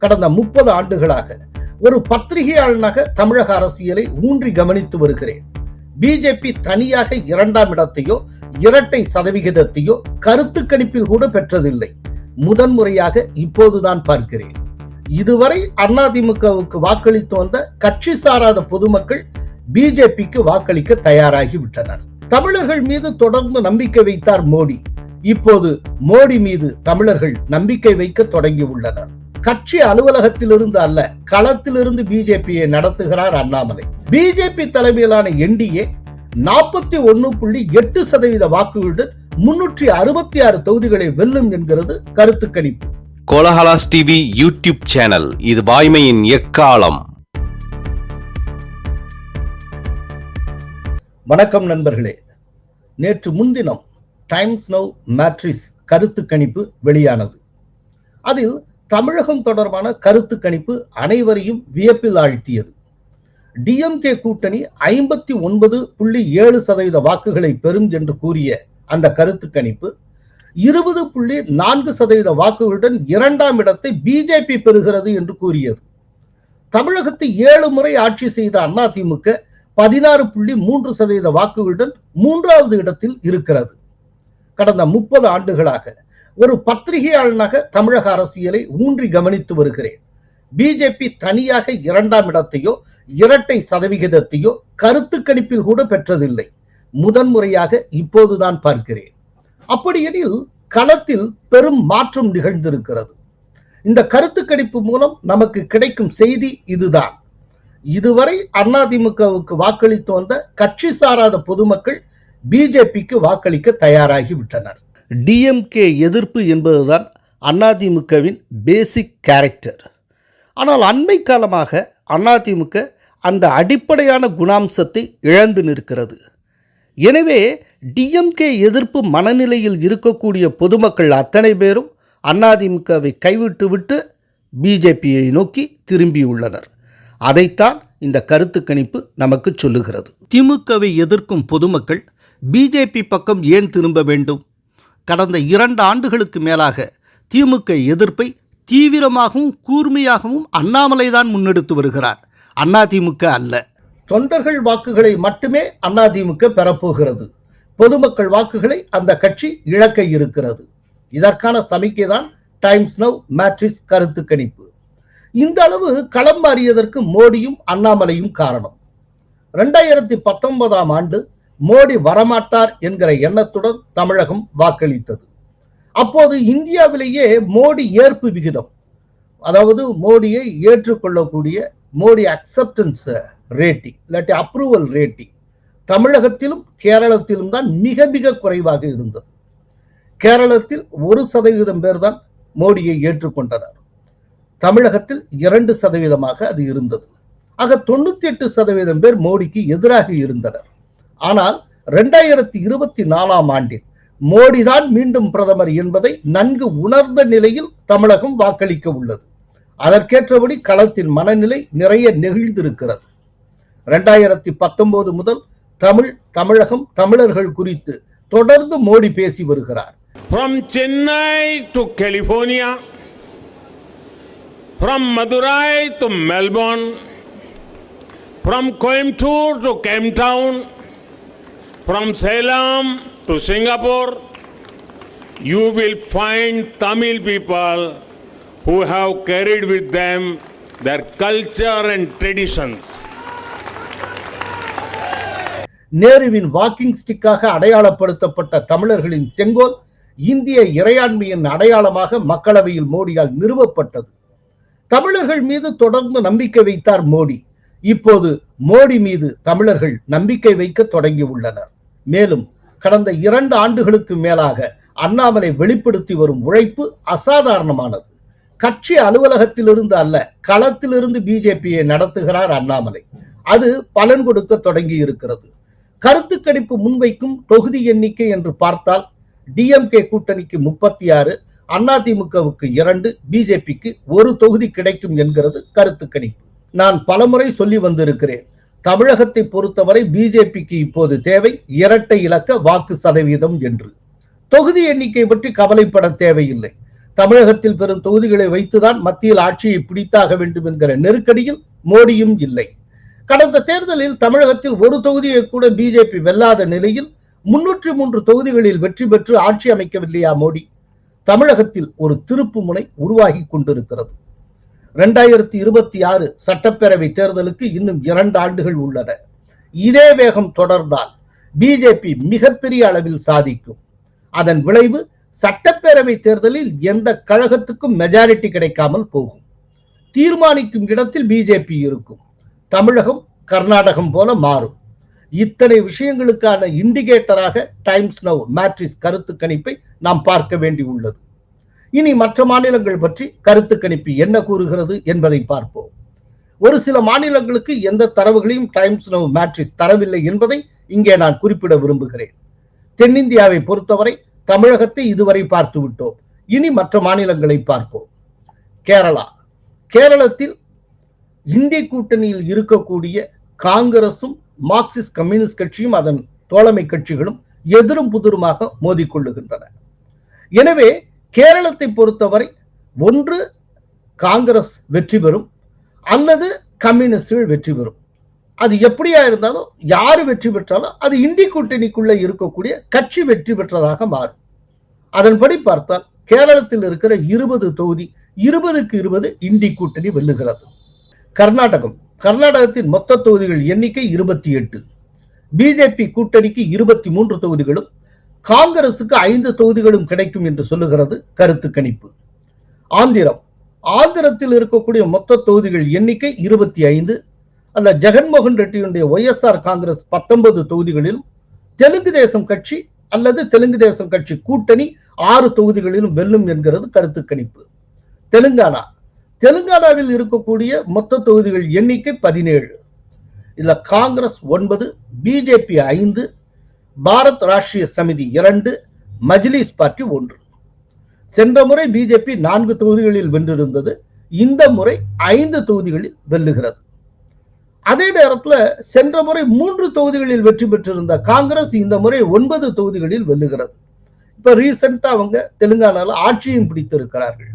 கடந்த 30 ஆண்டுகளாக ஒரு பத்திரிகையாளனாக தமிழக அரசியலை ஊன்றி கவனித்து வருகிறேன். பிஜேபி தனியாக 2ஆம் இடத்தையோ இரட்டை சதவிகிதத்தையோ கருத்து கணிப்பில் கூட பெற்றதில்லை. முதன்முறையாக இப்போதுதான் பார்க்கிறேன். இதுவரை அதிமுகவுக்கு வாக்களித்து வந்த கட்சி சாராத பொதுமக்கள் பிஜேபிக்கு வாக்களிக்க தயாராகி விட்டனர். தமிழர்கள் மீது தொடர்ந்து நம்பிக்கை வைத்தார் மோடி. இப்போது மோடி மீது தமிழர்கள் நம்பிக்கை வைக்க தொடங்கி உள்ளனர். கட்சி அலுவலகத்திலிருந்து அல்ல, களத்திலிருந்து பிஜேபியை நடத்துகிறார் அண்ணாமலை. பிஜேபி தலைமையிலான என்டிஏ 41.8% வாக்குகளுடன் 366 தொகுதிகளை வெல்லும் என்கிறது கருத்து கணிப்பு. கோலஹலாஸ் டிவி யூடியூப் சேனல், இது வாய்மையின் எக்காலம். வணக்கம் நண்பர்களே. நேற்று முன்தினம் டைம்ஸ் நவ் மேட்ரிஸ் கருத்து கணிப்பு வெளியானது. அதில் தமிழகம் தொடர்பான கருத்து கணிப்பு அனைவரையும் வியப்பில் ஆழ்த்தியது. டிஎம்கே கூட்டணி 59.7% வாக்குகளை பெறும் என்று கூறிய அந்த கருத்து கணிப்பு 20.4% வாக்குகளுடன் 2ஆம் இடத்தை பிஜேபி பெறுகிறது என்று கூறியது. தமிழகத்தை 7 முறை ஆட்சி செய்த அதிமுக 16.3% வாக்குகளுடன் 3வது இடத்தில் இருக்கிறது. கடந்த 30 ஆண்டுகளாக ஒரு பத்திரிகையாளனாக தமிழக அரசியலை ஊன்றி கவனித்து வருகிறேன். பிஜேபி தனியாக 2ஆம் இடத்தையோ இரட்டை சதவிகிதத்தையோ கருத்து கணிப்பில் கூட பெற்றதில்லை. முதன்முறையாக இப்போதுதான் பார்க்கிறேன். அப்படியெனில் களத்தில் பெரும் மாற்றம் நிகழ்ந்திருக்கிறது. இந்த கருத்து கணிப்பு மூலம் நமக்கு கிடைக்கும் செய்தி இதுதான். இதுவரை அதிமுகவுக்கு வாக்களித்து வந்த கட்சி சாராத பொதுமக்கள் பிஜேபிக்கு வாக்களிக்க தயாராகி விட்டனர். டிஎம்கே எதிர்ப்பு என்பதுதான் அதிமுகவின் பேசிக் கேரக்டர். ஆனால் அண்மை காலமாக அதிமுக அந்த அடிப்படையான குணாம்சத்தை இழந்து நிற்கிறது. எனவே டிஎம்கே எதிர்ப்பு மனநிலையில் இருக்கக்கூடிய பொதுமக்கள் அத்தனை பேரும் அதிமுகவை கைவிட்டுவிட்டு பிஜேபியை நோக்கி திரும்பியுள்ளனர். அதைத்தான் இந்த கருத்து கணிப்பு நமக்கு சொல்லுகிறது. திமுகவை எதிர்க்கும் பொதுமக்கள் பிஜேபி பக்கம் ஏன் திரும்ப வேண்டும்? கடந்த 2 ஆண்டுகளுக்கு மேலாக திமுக எதிர்ப்பை தீவிரமாகவும் கூர்மையாகவும் அண்ணாமலைதான் முன்னெடுத்து வருகிறார், அதிமுக அல்ல. தொண்டர்கள் வாக்குகளை மட்டுமே அதிமுக பெறப்போகிறது. பொதுமக்கள் வாக்குகளை அந்த கட்சி இழக்க இருக்கிறது. இதற்கான சமிக்கை தான் டைம்ஸ் நவ் மேட்ரிஸ் கருத்து கணிப்பு. இந்த அளவு களம் மாறியதற்கு மோடியும் அண்ணாமலையும் காரணம். 2019ஆம் ஆண்டு மோடி வரமாட்டார் என்கிற எண்ணத்துடன் தமிழகம் வாக்களித்தது. அப்போது இந்தியாவிலேயே மோடி ஏற்பு விகிதம், அதாவது மோடியை ஏற்றுக்கொள்ளக்கூடிய மோடி அக்செப்டன்ஸ் ரேட்டிங் இல்லாட்டி அப்ரூவல் ரேட்டிங் தமிழகத்திலும் கேரளத்திலும் தான் மிக மிக குறைவாக இருந்தது. கேரளத்தில் 1% பேர் தான் மோடியை ஏற்றுக்கொண்டனர். தமிழகத்தில் 2% அது இருந்தது. ஆக 98% பேர் மோடிக்கு எதிராக இருந்தனர். ஆனால் 2024ஆம் ஆண்டில் மோடிதான் மீண்டும் பிரதமர் என்பதை நன்கு உணர்ந்த நிலையில் தமிழகம் வாக்களிக்க உள்ளது. அதற்கேற்றபடி களத்தின் மனநிலை நிறைய நெகிழ்ந்திருக்கிறது. 2019 முதல் தமிழகம் தமிழர்கள் குறித்து தொடர்ந்து மோடி பேசி வருகிறார். From Chennai to California, from Madurai to Melbourne, from Coimbatore to Cape Town, from Salem to Singapore, you will find Tamil people who have carried with them their culture and traditions. நேருவின் walking ஸ்டிக்காக அடையாளப்படுத்தப்பட்ட தமிழர்களின் செங்கோல் இந்திய இறையாண்மையின் அடையாளமாக மக்களவையில் மோடியால் நிறுவப்பட்டது. தமிழர்கள் மீது தொடர்ந்து நம்பிக்கை வைத்தார் மோடி. இப்போது மோடி மீது தமிழர்கள் நம்பிக்கை வைக்க தொடங்கி உள்ளனர். மேலும் கடந்த 2 ஆண்டுகளுக்கு மேலாக அண்ணாமலை வெளிப்படுத்தி வரும் உழைப்பு அசாதாரணமானது. கட்சி அலுவலகத்திலிருந்து அல்ல, களத்திலிருந்து பிஜேபியை நடத்துகிறார் அண்ணாமலை. அது பலன் கொடுக்க தொடங்கி இருக்கிறது. கருத்து கணிப்பு முன்வைக்கும் தொகுதி எண்ணிக்கை என்று பார்த்தால் டிஎம்கே கூட்டணிக்கு 36, அதிமுகவுக்கு 2, பிஜேபிக்கு 1 தொகுதி கிடைக்கும் என்கிறது கருத்து கணிப்பு. நான் பலமுறை சொல்லி வந்திருக்கிறேன், தமிழகத்தை பொறுத்தவரை பிஜேபிக்கு இப்போது தேவை இரட்டை இலக்க வாக்கு சதவீதம் என்று. தொகுதி எண்ணிக்கை பற்றி கவலைப்பட தேவையில்லை. தமிழகத்தில் பெறும் தொகுதிகளை வைத்துதான் மத்தியில் ஆட்சியை பிடித்தாக வேண்டும் என்கிற நெருக்கடியில் மோடியும் இல்லை. கடந்த தேர்தலில் தமிழகத்தில் ஒரு தொகுதியை கூட பிஜேபி வெல்லாத நிலையில் 303 தொகுதிகளில் வெற்றி பெற்று ஆட்சி அமைக்கவில்லையா மோடி? தமிழகத்தில் ஒரு திருப்பு முனை உருவாகி கொண்டிருக்கிறது. 2026 சட்டப்பேரவை தேர்தலுக்கு இன்னும் 2 ஆண்டுகள் உள்ளன. இதே வேகம் தொடர்ந்தால் பிஜேபி மிகப்பெரிய அளவில் சாதிக்கும். அதன் விளைவு சட்டப்பேரவை தேர்தலில் எந்த கழகத்துக்கும் மெஜாரிட்டி கிடைக்காமல் போகும். தீர்மானிக்கும் இடத்தில் பிஜேபி இருக்கும். தமிழகம் கர்நாடகம் போல மாறும். இத்தனை விஷயங்களுக்கான இண்டிகேட்டராக டைம்ஸ் நவ் மேட்ரிக்ஸ் கருத்து கணிப்பை நாம் பார்க்க வேண்டியுள்ளது. இனி மற்ற மாநிலங்கள் பற்றி கருத்து கணிப்பு என்ன கூறுகிறது என்பதை பார்ப்போம். ஒரு சில மாநிலங்களுக்கு எந்த தரவுகளையும் டைம்ஸ் நவ் மேட்ரிக்ஸ் தரவில்லை என்பதை இங்கே நான் குறிப்பிட விரும்புகிறேன். தென்னிந்தியாவை பொறுத்தவரை தமிழகத்தை இதுவரை பார்த்து விட்டோம். இனி மற்ற மாநிலங்களை பார்ப்போம். கேரளத்தில் இந்திய கூட்டணியில் இருக்கக்கூடிய காங்கிரசும் மார்க்சிஸ்ட் கம்யூனிஸ்ட் கட்சியும் அதன் தோழமை கட்சிகளும் எதிரும் புதிருமாக மோதிக்கொள்ளுகின்றன. எனவே கேரளத்தை பொறுத்தவரை ஒன்று காங்கிரஸ் வெற்றி பெறும் அல்லது கம்யூனிஸ்டுகள் வெற்றி பெறும். அது எப்படியா இருந்தாலும் யாரு வெற்றி பெற்றாலும் அது இந்திய கூட்டணிக்குள்ள இருக்கக்கூடிய கட்சி வெற்றி பெற்றதாக மாறும். அதன்படி பார்த்தால் கேரளத்தில் இருக்கிற 20 தொகுதி 20க்கு 20 இந்திய கூட்டணி வெல்லுகிறது. கர்நாடகத்தின் மொத்த தொகுதிகள் எண்ணிக்கை 28. பிஜேபி கூட்டணிக்கு 23 தொகுதிகளும் காங்கிரசுக்கு 5 தொகுதிகளும் கிடைக்கும் என்று சொல்லுகிறது கருத்து கணிப்பு. ஆந்திரத்தில் இருக்கக்கூடிய மொத்த தொகுதிகள் எண்ணிக்கை 25. அந்த ஜெகன்மோகன் ரெட்டியுடைய ஒய்எஸ்ஆர் காங்கிரஸ் 19 தொகுதிகளிலும் தெலுங்கு தேசம் கட்சி அல்லது தெலுங்கு தேசம் கட்சி கூட்டணி 6 தொகுதிகளிலும் வெல்லும் என்கிறது கருத்து கணிப்பு. தெலுங்கானாவில் இருக்கக்கூடிய மொத்த தொகுதிகள் எண்ணிக்கை 17. இதுல காங்கிரஸ் 9, பிஜேபி 5, பாரத் ராஷ்டிரிய சமிதி 2, மஜ்லிஸ் பார்ட்டி 1. சென்ற முறை பிஜேபி 4 தொகுதிகளில் வென்றிருந்தது. இந்த முறை 5 தொகுதிகளில் வெல்லுகிறது. அதே நேரத்தில் சென்ற முறை 3 தொகுதிகளில் வெற்றி பெற்றிருந்த காங்கிரஸ் இந்த முறை 9 தொகுதிகளில் வெல்லுகிறது. இப்ப ரீசெண்டா அவங்க தெலுங்கானால ஆட்சியும் பிடித்திருக்கிறார்கள்.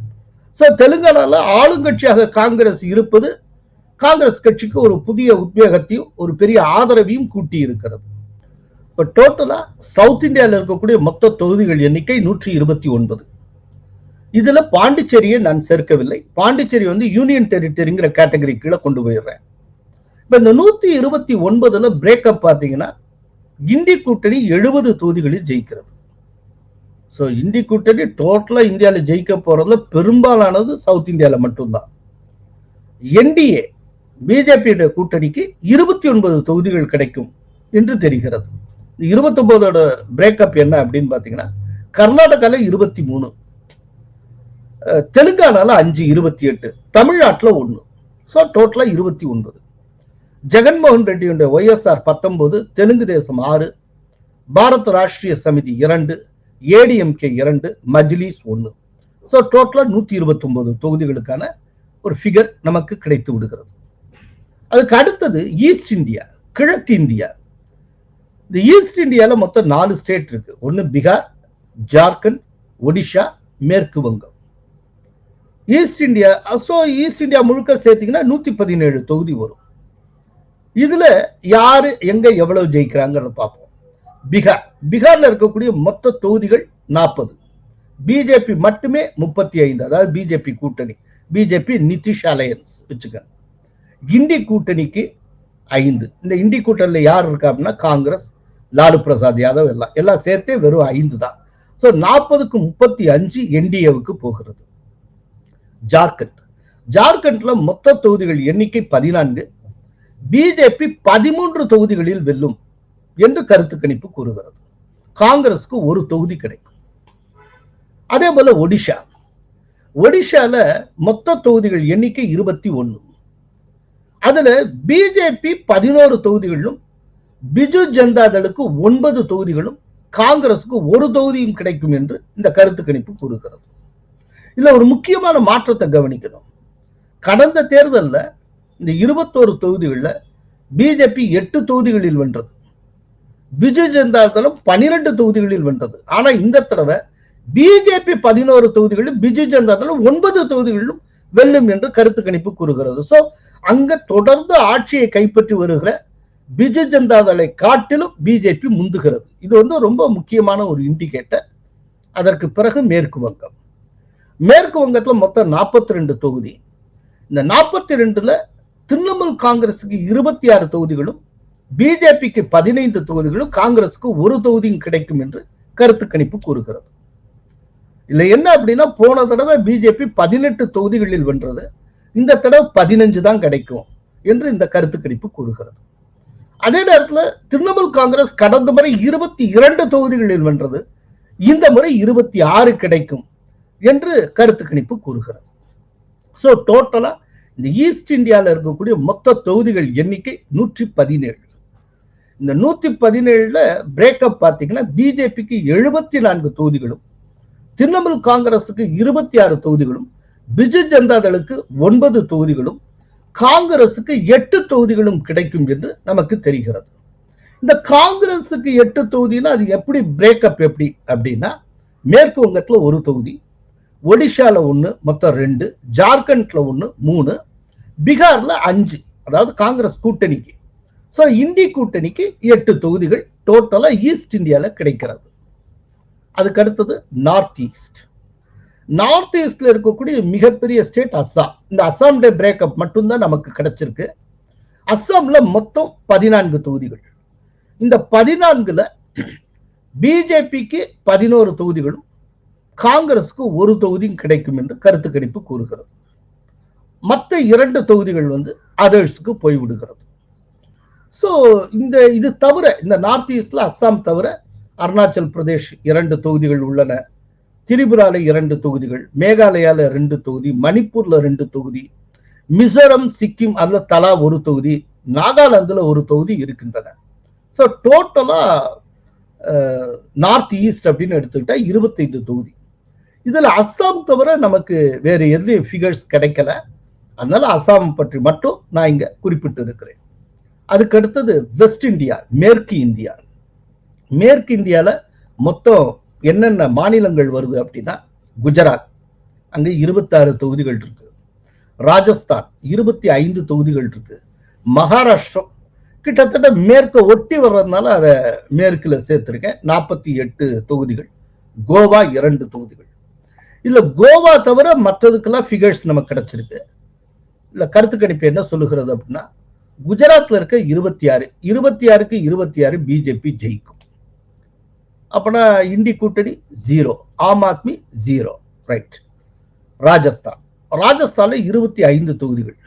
தெலுங்கானால ஆளுங்கட்சியாக காங்கிரஸ் இருப்பது காங்கிரஸ் கட்சிக்கு ஒரு புதிய உத்வேகத்தையும் ஒரு பெரிய ஆதரவையும் கூட்டி இருக்கிறது. இப்ப டோட்டலா சவுத் இந்தியாவில் இருக்கக்கூடிய மொத்த தொகுதிகள் எண்ணிக்கை 129. இதுல பாண்டிச்சேரியை நான் சேர்க்கவில்லை. பாண்டிச்சேரி யூனியன் டெரிட்டரிங்கிற கேட்டகரி கீழே கொண்டு போயிடுறேன். இப்ப இந்த 129ல பிரேக்கப் பார்த்தீங்கன்னா இந்திய கூட்டணி 70 தொகுதிகளில் ஜெயிக்கிறது. இந்திய கூட்டணி டோட்டலா இந்தியாவில் ஜெயிக்க போறதுல பெரும்பாலானது சவுத் இந்தியாவில் மட்டும்தான். என்டிஏ பிஜேபி கூட்டணிக்கு 29 தொகுதிகள் கிடைக்கும் என்று தெரிகிறது. 29ஓட பிரேக்கப் என்ன அப்படின்னு பாத்தீங்கன்னா கர்நாடகால 23, தெலுங்கானால 5, 28, தமிழ்நாட்டில் 1. டோட்டலா 29. ஜெகன்மோகன் ரெட்டியுடைய ஒய்எஸ்ஆர் 19, தெலுங்கு தேசம் 6, பாரத் ராஷ்டிரிய சமிதி 2, ஏடிஎம்கே 2, மஜ்லிஸ் 1. டோட்டலா 129 தொகுதிகளுக்கான ஒரு ஃபிகர் நமக்கு கிடைத்து விடுகிறது. அதுக்கு அடுத்தது ஈஸ்ட் இந்தியா, கிழக்கு இந்தியா. இந்த ஈஸ்ட் இந்தியால மொத்தம் 4 ஸ்டேட் இருக்கு. ஒன்னு பீகார், ஜார்க்கண்ட், ஒடிஷா, மேற்கு வங்கம். ஈஸ்ட் இந்தியா முழுக்க சேர்த்தீங்கன்னா 117 தொகுதி வரும். இதுல யாரு எங்க எவ்வளவு ஜெயிக்கிறாங்கிறத பார்ப்போம். பீகார்ல இருக்கக்கூடிய மொத்த தொகுதிகள் 40. பிஜேபி மட்டுமே 35. அதாவது பிஜேபி கூட்டணி, பிஜேபி நிதிஷ் அலையன்ஸ் வச்சுக்க. இண்டி கூட்டணிக்கு 5. இந்த இண்டி கூட்டணியில யார் இருக்கா அப்படின்னா காங்கிரஸ், லாலு பிரசாத் யாதவ் எல்லாம் சேர்த்தே வெறும் 5 தான். 40க்கு 35 என்டிஏவுக்கு போகிறது. ஜார்க்கண்ட்ல மொத்த தொகுதிகள் எண்ணிக்கை 14. பிஜேபி 13 தொகுதிகளில் வெல்லும் என்று கருத்து கணிப்பு கூறுகிறது. காங்கிரசுக்கு 1 தொகுதி கிடைக்கும். அதே போல ஒடிஷால மொத்த தொகுதிகள் எண்ணிக்கை 21. அதுல பிஜேபி 11 தொகுதிகளிலும் பிஜு ஜனதா தளுக்கு 9 தொகுதிகளும் காங்கிரசுக்கு 1 தொகுதியும் கிடைக்கும் என்று இந்த கருத்து கணிப்பு கூறுகிறது. இதுல ஒரு முக்கியமான மாற்றத்தை கவனிக்கணும். கடந்த தேர்தலில் இந்த 21 தொகுதிகளில் பிஜேபி 8 தொகுதிகளில் வென்றது. பிஜு ஜனதா தளம் 12 தொகுதிகளில் வென்றது. ஆனா இந்த தடவை பிஜேபி 11 தொகுதிகளிலும் பிஜு ஜனதா தளம் 9 தொகுதிகளிலும் வெல்லும் என்று கருத்து கணிப்பு கூறுகிறது. சோ அங்க தொடர்ந்து ஆட்சியை கைப்பற்றி வருகிற பிஜு ஜனதா தளை காட்டிலும் பிஜேபி முந்துகிறது. இது ரொம்ப முக்கியமான ஒரு இண்டிகேட்டர். அதற்கு பிறகு மேற்கு வங்கம். மேற்கு வங்கத்துல மொத்தம் 42 தொகுதி. இந்த 42ல திரிணாமுல் காங்கிரசுக்கு 26 தொகுதிகளும் பிஜேபிக்கு 15 தொகுதிகளும் காங்கிரசுக்கு ஒரு தொகுதியும் கிடைக்கும் என்று கருத்து கணிப்பு கூறுகிறது. இல்ல என்ன அப்படின்னா, போன தடவை பிஜேபி 18 தொகுதிகளில் வென்றது, இந்த தடவை 15 தான் கிடைக்கும் என்று இந்த கருத்து கணிப்பு கூறுகிறது. அதே நேரத்தில் திரிணாமுல் காங்கிரஸ் கடந்த முறை 22 தொகுதிகளில் வென்றது, இந்த முறை 26 கிடைக்கும் என்று கருத்து கணிப்பு கூறுகிறது. சோ டோட்டலா இந்த ஈஸ்ட் இந்தியாவில் இருக்கக்கூடிய மொத்த தொகுதிகள் எண்ணிக்கை 117. இந்த 117ல பிரேக்கப் பார்த்தீங்கன்னா பிஜேபிக்கு 74 தொகுதிகளும், திரிணாமுல் காங்கிரசுக்கு 26 தொகுதிகளும், பிஜு ஜனதா தளுக்கு 9 தொகுதிகளும், காங்கிரசுக்கு 8 தொகுதிகளும் கிடைக்கும் என்று நமக்கு தெரிகிறது. இந்த காங்கிரசுக்கு 8 தொகுதினா அது எப்படி பிரேக்கப் எப்படி அப்படின்னா, மேற்கு வங்கத்துல ஒரு தொகுதி, ஒடிஷால 1, மொத்தம் 2, ஜார்க்கண்ட்ல 1, 3, பீகார்ல 5, அதாவது காங்கிரஸ் கூட்டணிக்கு. சோ இண்டி கூட்டணிக்கு 8 தொகுதிகள் டோட்டலா ஈஸ்ட் இந்தியால கிடைக்கிறது. அதுக்கு அடுத்தது நார்த் ஈஸ்ட். நார்த் ஈஸ்ட்ல இருக்கக்கூடிய மிகப்பெரிய ஸ்டேட் அஸ்ஸாம். இந்த அஸ்ஸாமுடைய பிரேக்கப் மட்டும்தான் நமக்கு கிடைச்சிருக்கு. அஸ்ஸாம்ல மொத்தம் 14 தொகுதிகள். இந்த 14ல பிஜேபிக்கு 11 தொகுதிகளும் காங்கிரசுக்கு ஒரு தொகுதியும் கிடைக்கும் என்று கருத்து கணிப்பு கூறுகிறது. மற்ற 2 தொகுதிகள் அதர்ஸ்க்கு போய்விடுகிறது. சோ இது தவிர இந்த நார்த் ஈஸ்ட்ல அஸ்ஸாம் தவிர அருணாச்சல் பிரதேஷ் 2 தொகுதிகள் உள்ளன, திரிபுரால 2 தொகுதிகள், மேகாலயால 2 தொகுதி, மணிப்பூர்ல 2 தொகுதி, மிசோரம் சிக்கிம் அதுல தலா ஒரு தொகுதி, நாகாலாந்துல ஒரு தொகுதி இருக்கின்றன. சோ டோட்டலா நார்த் ஈஸ்ட் அப்படின்னு எடுத்துக்கிட்டா 25 தொகுதி. இதுல அஸ்ஸாம் தவிர நமக்கு வேற எதுவும் ஃபிகர்ஸ் கிடைக்கல. அதனால அஸ்ஸாம் பற்றி மட்டும் நான் இங்க குறிப்பிட்டு இருக்கிறேன். அதுக்கு அடுத்தது வெஸ்ட் இந்தியா, மேற்கு இந்தியா. மேற்கு இந்தியால மொத்தம் என்னென்ன மாநிலங்கள் வருது அப்படின்னா, குஜராத் அங்க 26 தொகுதிகள் இருக்கு, ராஜஸ்தான் 25 தொகுதிகள் இருக்கு, மகாராஷ்டிரம் கிட்டத்தட்ட மேற்க ஒட்டி வர்றதுனால அதை மேற்குல சேர்த்திருக்கேன், 48 தொகுதிகள், கோவா 2 தொகுதிகள். இல்ல கோவா தவிர மற்றதுக்கெல்லாம் ஃபிகர்ஸ் நமக்கு கிடைச்சிருக்கு. இல்ல கருத்து கணிப்பு என்ன சொல்லுகிறது அப்படின்னா, குஜராத்ல இருக்க 26க்கு 26 பிஜேபி ஜெயிக்கும். அப்பனா இண்டி கூட்டணி 0, ஆம் ஆத்மி 0, ரைட். ராஜஸ்தான்ல 25 தொகுதிகள்,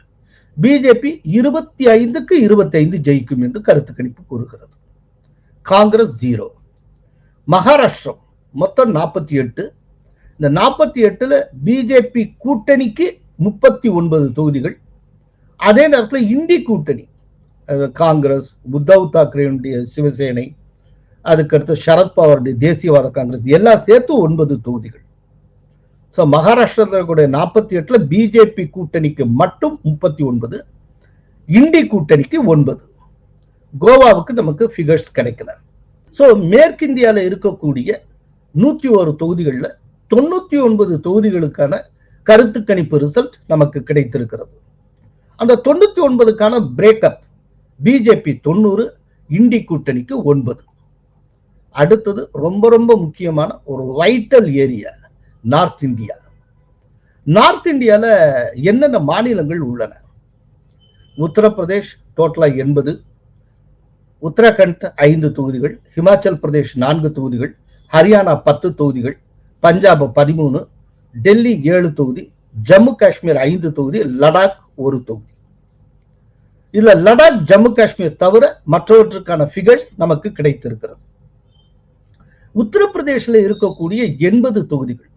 பிஜேபி 25க்கு 25 ஜெயிக்கும் என்று கருத்து கணிப்பு கூறுகிறது. காங்கிரஸ் 0. மகாராஷ்டிரம் மொத்தம் 48. இந்த 48ல பிஜேபி கூட்டணிக்கு 39 தொகுதிகள். அதே நேரத்தில் இண்டி கூட்டணி, காங்கிரஸ், உத்தவ் தாக்கரேனுடைய சிவசேனை, அதுக்கடுத்து சரத்பவாருடைய தேசியவாத காங்கிரஸ் எல்லாம் சேர்த்து 9 தொகுதிகள். சோ மகாராஷ்டிரா 48ல பிஜேபி கூட்டணிக்கு மட்டும் 39, இண்டி கூட்டணிக்கு 9. கோவாவுக்கு நமக்கு ஃபிகர்ஸ் கிடைக்கல. சோ மேற்கிந்தியால இருக்கக்கூடிய 101 தொகுதிகள்ல 99 தொகுதிகளுக்கான கருத்து கணிப்பு ரிசல்ட் நமக்கு கிடைத்திருக்கிறது. அந்த 99க்கான பிரேக்கப் பிஜேபி 90, இண்டி கூட்டணிக்கு 9. அடுத்தது ரொம்ப ரொம்ப முக்கியமான ஒரு vital area, north India. North இந்தியால என்னென்ன மாநிலங்கள் உள்ளன? உத்தரப்பிரதேஷ் டோட்டலா 80, உத்தராகண்ட் 5 தொகுதிகள், ஹிமாச்சல் பிரதேஷ் 4 தொகுதிகள், ஹரியானா 10 தொகுதிகள், பஞ்சாப் 13, டெல்லி 7 தொகுதி, ஜம்மு காஷ்மீர் 5 தொகுதி, லடாக் 1 தொகுதி. இல்ல லடாக் ஜம்மு காஷ்மீர் தவிர மற்றவற்றுக்கான ஃபிகர்ஸ் நமக்கு கிடைத்திருக்கிறது. உத்தரப்பிரதேசில் இருக்கக்கூடிய 80 தொகுதிகள்.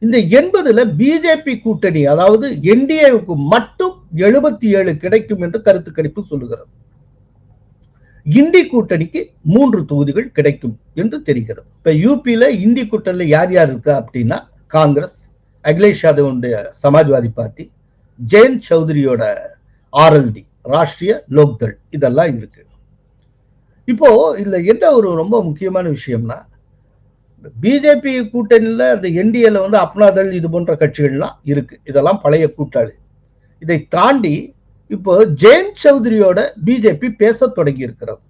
இந்த 80ல பிஜேபி கூட்டணி அதாவது என்டிஏவுக்கு மட்டும் 77 கிடைக்கும் என்று கருத்து கணிப்பு சொல்லுகிறது. இண்டி கூட்டணிக்கு 3 தொகுதிகள் கிடைக்கும் என்று தெரிகிறது. இப்ப யூபியில இண்டி கூட்டணியில யார் யார் இருக்கா அப்படின்னா, காங்கிரஸ், அகிலேஷ் யாதவுடைய சமாஜ்வாதி பார்ட்டி, ஜெயந்த் சௌத்ரியோட ஆர்எல்டி, ராஷ்டிரிய லோக்தள், இதெல்லாம் இருக்கு. இப்போ இதுல என்ன ஒரு ரொம்ப முக்கியமான விஷயம்னா, பிஜேபி கூட்டணியில அந்த என்டிஏல வந்து அப்னாதள் இது போன்ற கட்சிகள்லாம் இருக்கு. இதெல்லாம் பழைய கூட்டாளி. இதை தாண்டி இப்போ ஜெயந்த் சௌத்ரியோட பிஜேபி பேச தொடங்கி இருக்கிறது.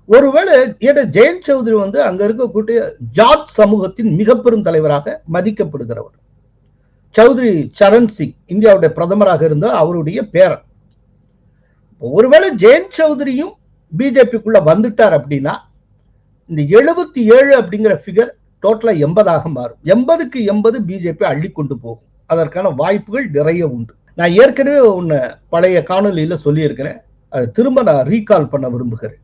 ஒருவேளை ஜெயந்த் சௌத்ரி வந்து அங்க இருக்கக்கூடிய ஜாட் சமூகத்தின் மிக பெரும் தலைவராக மதிக்கப்படுகிறவர். சௌத்ரி சரண் சிங் இந்தியாவுடைய பிரதமராக இருந்த அவருடைய பேரன். ஒருவேளை ஜெயந்த் சௌத்ரியும் பிஜேபிக்குள்ள வந்துட்டார் அப்படின்னா இந்த 77 அப்படிங்கிற ஃபிகர் டோட்டலா 80 மாறும். 80க்கு 80 பிஜேபி அள்ளி கொண்டு போகும். அதற்கான வாய்ப்புகள் நிறைய உண்டு. நான் ஏற்கனவே ஒன்னு பழைய காணொலியில சொல்லி இருக்கிறேன். அதை திரும்ப நான் ரீகால் பண்ண விரும்புகிறேன்.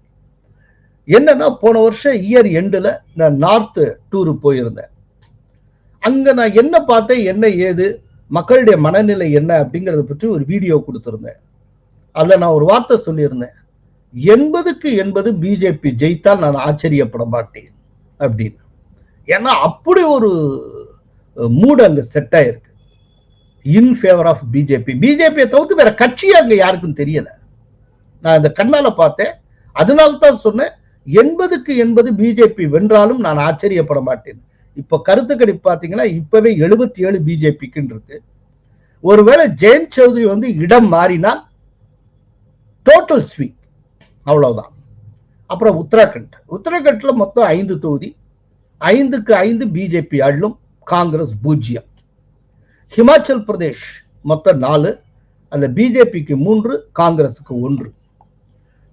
என்னன்னா, போன வருஷம் இயர் எண்டுல நான் நார்த் டூரு போயிருந்தேன். அங்க நான் என்ன பார்த்தேன், என்ன ஏது, மக்களுடைய மனநிலை என்ன அப்படிங்கறத பற்றி ஒரு வீடியோ கொடுத்திருந்தேன். அதுல நான் ஒரு வார்த்தை சொல்லியிருந்தேன், 80க்கு 80 பிஜேபி ஜெயித்தால் நான் ஆச்சரியப்பட மாட்டேன் அப்படின்னு. ஏன்னா அப்படி ஒரு மூடு அங்க செட் ஆயிருக்கு இன் ஃபேவர் ஆஃப் பிஜேபி. பிஜேபியை தவிர்த்து வேற கட்சி அங்க யாருக்கும் தெரியல. நான் இந்த கண்ணால பார்த்தேன். அதனால்தான் சொன்னேன் 80க்கு 80 பிஜேபி வென்றாலும் நான் ஆச்சரியப்பட மாட்டேன். இப்ப கருத்து கணிப்பு பாத்தீங்கன்னா இப்பவே 77 பிஜேபிக்கு இருக்கு. ஒருவேளை ஜெயந்த் சௌத்ரி வந்து இடம் மாறினால் டோட்டல் ஸ்வீப், அவ்வளவுதான். அப்புறம் உத்தரகண்ட்ல மொத்தம் 5 தொகுதி, 5க்கு 5 பிஜேபி ஆளும், காங்கிரஸ் 0. ஹிமாச்சல் பிரதேஷ் மொத்தம் 4, அந்த பிஜேபிக்கு 3, காங்கிரஸுக்கு 1.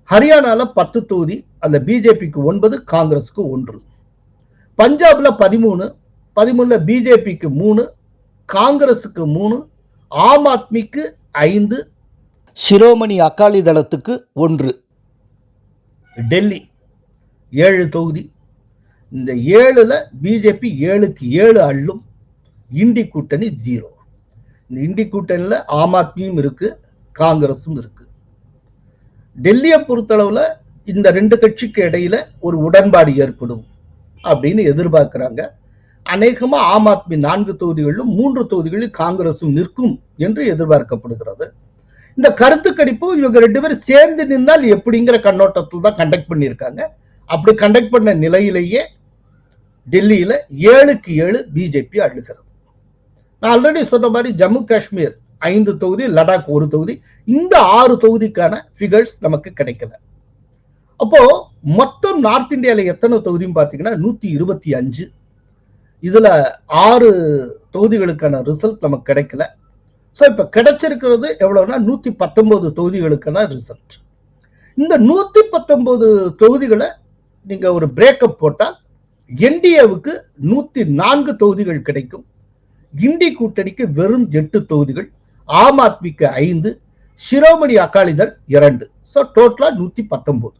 ஹரியானால 10 தொகுதி, அந்த பிஜேபிக்கு 9, காங்கிரஸுக்கு 1. பஞ்சாப்ல 13 பிஜேபிக்கு 3, காங்கிரஸுக்கு 3, ஆம் ஆத்மிக்கு 5, சிரோமணி அகாலி தளத்துக்கு 1. டெல்லி 7 தொகுதி. இந்த 7ல பிஜேபி 7க்கு 7 அள்ளும். இண்டி கூட்டணி 0. இந்த இண்டி கூட்டணியில ஆம் ஆத்மியும் இருக்கு, காங்கிரஸும் இருக்கு. டெல்லியை பொறுத்தளவுல இந்த 2 கட்சிக்கு இடையில ஒரு உடன்பாடு ஏற்படும் அப்படின்னு எதிர்பார்க்கிறாங்க. அநேகமா ஆம் ஆத்மி 4 தொகுதிகளிலும் 3 தொகுதிகளில் காங்கிரசும் நிற்கும் என்று எதிர்பார்க்கப்படுகிறது. இந்த கருத்து கணிப்பு இவங்க 2 பேரும் சேர்ந்து நின்னால் எப்படிங்கிற கண்ணோட்டத்தில் தான் கண்டக்ட் பண்ணியிருக்காங்க. அப்படி கண்டக்ட் பண்ண நிலையிலேயே டெல்லியில 7க்கு 7 பிஜேபி அள்ளுகிறது. நான் ஆல்ரெடி சொன்ன மாதிரி ஜம்மு காஷ்மீர் 5 தொகுதி, லடாக் 1 தொகுதி, இந்த 6 தொகுதிக்கான ஃபிகர்ஸ் நமக்கு கிடைக்கல. அப்போ மொத்தம் நார்த் இந்தியால எத்தனை தொகுதியும் பாத்தீங்கன்னா 125. இதுல 6 தொகுதிகளுக்கான ரிசல்ட் நமக்கு கிடைக்கல. சோ இப்ப கிடைச்சிருக்கிறது எவ்வளவுனா 119 தொகுதிகளுக்கான ரிசல்ட். இந்த 119 தொகுதிகளை நீங்க ஒரு பிரேக்கப் போட்டால் என்டிஏவுக்கு 104 தொகுதிகள் கிடைக்கும். இண்டி கூட்டணிக்கு வெறும் 8 தொகுதிகள், ஆம் ஆத்மிக்கு 5, சிரோமணி அகாலிதள் 2. சோ டோட்டலா 119.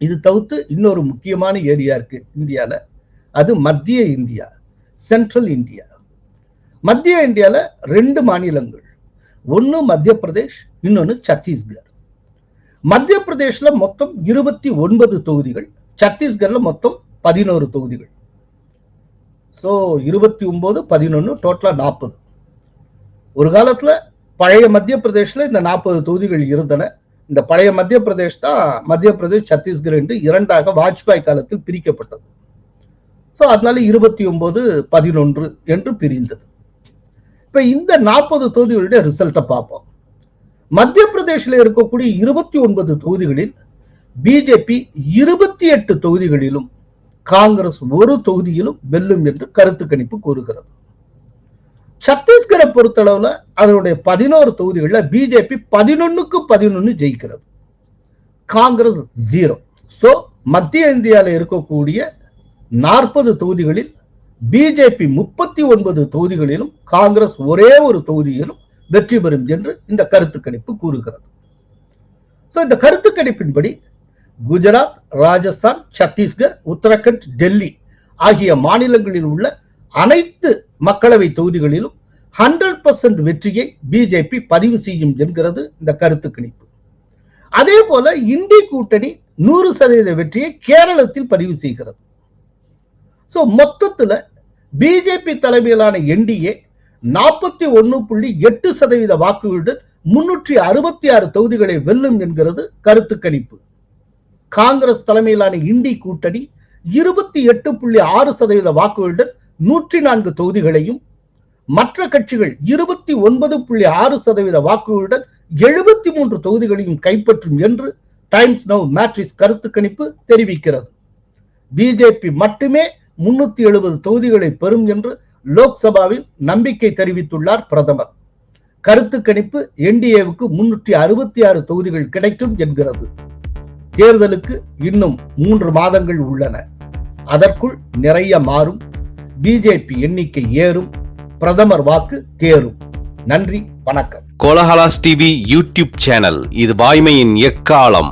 இது தவிர்த்து இன்னொரு முக்கியமான ஏரியா இருக்கு இந்தியால, அது மத்திய இந்தியா, சென்ட்ரல் இந்தியா. மத்திய இந்தியால 2 மாநிலங்கள், ஒன்னு மத்திய பிரதேஷ், இன்னொன்னு சத்தீஸ்கர். மத்திய பிரதேஷ்ல மொத்தம் 29 தொகுதிகள், சத்தீஸ்கர்ல மொத்தம் 11 தொகுதிகள். சோ 29, 11 டோட்டலா 40. ஒரு காலத்துல பழைய மத்திய பிரதேஷ்ல இந்த 40 தொகுதிகள் இருந்தன. இந்த பழைய மத்திய பிரதேஷ் தான் மத்திய பிரதேஷ், சத்தீஸ்கர் என்று 2ஆக வாஜ்பாய் காலத்தில் பிரிக்கப்பட்டது. சோ அதனால 29, 11 என்று பிரிந்தது. இப்ப இந்த 40 தொகுதிகளுடைய ரிசல்ட்டை பார்ப்போம். மத்திய பிரதேசில் இருக்கக்கூடிய 29 தொகுதிகளில் பிஜேபி 28 தொகுதிகளிலும், காங்கிரஸ் 1 தொகுதியிலும் வெல்லும் என்று கருத்து கணிப்பு கூறுகிறது. சத்தீஸ்கரை பொறுத்தளவுல அதனுடைய 11 தொகுதிகளில் பிஜேபி 11க்கு 11 ஜெயிக்கிறது, காங்கிரஸ் 0. சோ மத்திய இந்தியாவில் இருக்கக்கூடிய 40 தொகுதிகளில் பிஜேபி 39 தொகுதிகளிலும், காங்கிரஸ் ஒரே ஒரு தொகுதியிலும் வெற்றி பெறும் என்று இந்த கருத்து கணிப்பு கூறுகிறது. சோ இந்த கருத்து கணிப்பின்படி குஜராத், ராஜஸ்தான், சத்தீஸ்கர், உத்தரகண்ட், டெல்லி ஆகிய மாநிலங்களில் உள்ள அனைத்து மக்களவை தொகுதிகளிலும் 100% வெற்றியை பிஜேபி பதிவு செய்யும் என்கிறது இந்த கருத்து கணிப்பு. அதே போல இண்டி கூட்டணி 100% வெற்றியை கேரளத்தில் பதிவு செய்கிறது. சோ மொத்தத்துல பிஜேபி தலைமையிலான என்டிஏ 41.8% வாக்குகளுடன் 366 தொகுதிகளை வெல்லும் என்கிறது கருத்து கணிப்பு. காங்கிரஸ் தலைமையிலான இண்டி கூட்டணி 28.6% வாக்குகளுடன் 104 தொகுதிகளையும், மற்ற கட்சிகள் 29.6% வாக்குகளுடன் 73 தொகுதிகளையும் கைப்பற்றும் என்று டைம்ஸ் நவ் மேட்ரிக்ஸ் கருத்து கணிப்பு தெரிவிக்கிறது. பிஜேபி மட்டுமே 370 தொகுதிகளை பெறும் என்று லோக்சபாவில் நம்பிக்கை தெரிவித்துள்ளார் பிரதமர். கருத்து கணிப்பு என்டிஏவுக்கு 366 தொகுதிகள் கிடைக்கும் என்கிறது. தேர்தலுக்கு இன்னும் 3 மாதங்கள் உள்ளன. அதற்குள் நிறைய மாறும். பிஜேபி எண்ணிக்கை ஏறும், பிரதமர் வாக்கு தேரும். நன்றி, வணக்கம். கோலஹலாஸ் டிவி யூடியூப் சேனல், இது வாய்மையின் எக்காலம்.